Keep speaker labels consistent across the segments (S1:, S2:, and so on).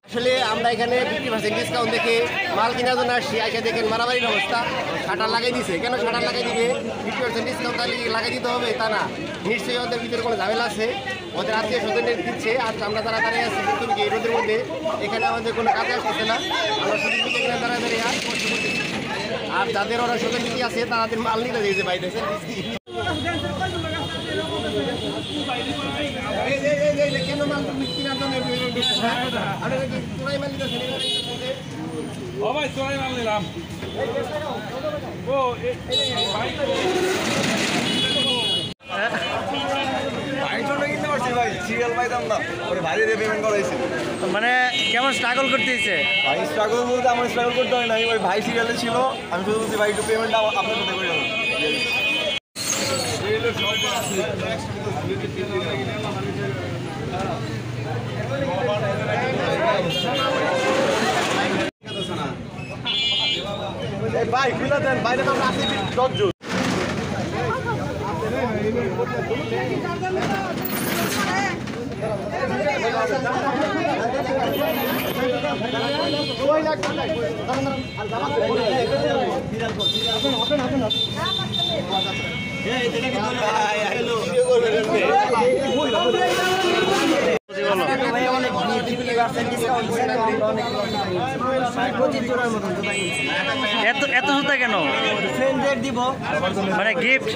S1: আসলে আমরা এখানে 50% ডিসকাউন্ট দেখে মাল কেনার জন্য আসছি। আইসা দেখেন মারামারির অবস্থা, শাটার লাগাই দিছে। কেন শাটার লাগাই দিবে? 50% ডিসকাউন্ট লাগাই দিতে হবে তা না, নিশ্চয়ই ওদের ভিতরে কোনো ঝামেলা আছে, ওদের আত্মীয় স্বজনের দিচ্ছে। আর আমরা যারা দাঁড়িয়ে আছি কিন্তু এই রোদের মধ্যে, এখানে আমাদের কোনো কাজে আসতেছে না, আমরা শুধু এখানে দাঁড়িয়ে আর কষ্ট করতেছি। আর যাদের ওরা স্বজন নীতি আছে তাদের মাল নিতে দিয়েছে বাইরেছে। কেন মাল কেনার জন্য
S2: ভাই চোরাই মাল নিলাম।
S3: মানে কেমন স্ট্রাগল করতে হয়েছে?
S4: ভাই স্ট্রাগল বলতে আমার স্ট্রাগল করতে হয় নাই, ওই ভাই সিরিয়ালে ছিল, আমি শুধু বলছি ভাই একটু পেমেন্টটা আপনার সাথে করে দেবো। ভাই খুলে দেন, বাইরে তো আমরা আছি 10 জন।
S3: এত জুতা কেন?
S1: ফ্রেন্ডদের দিব,
S3: মানে গিফট।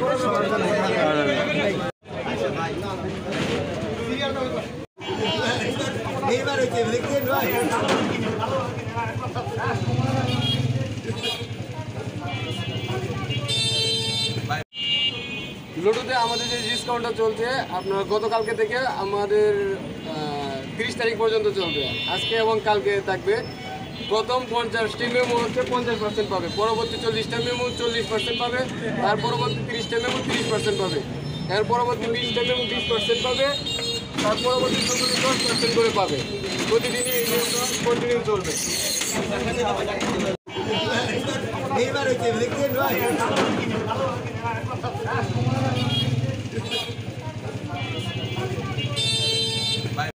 S5: লুডুতে আমাদের যে ডিসকাউন্টটা চলছে আপনার গতকালকে থেকে আমাদের 30 তারিখ পর্যন্ত চলবে। আজকে এবং কালকে থাকবে। প্রথম 50টি মেমো হচ্ছে 50% পাবে, পরবর্তী 40টা মেমো 40% পাবে, তার পরবর্তী 30টা মেমো 30% পাবে, এর পরবর্তী 20টা মেমো 20% পাবে, তার পরবর্তী 10% করে পাবে। প্রতিদিনই এই নিয়মটা কন্টিনিউ চলবে।
S4: ভাই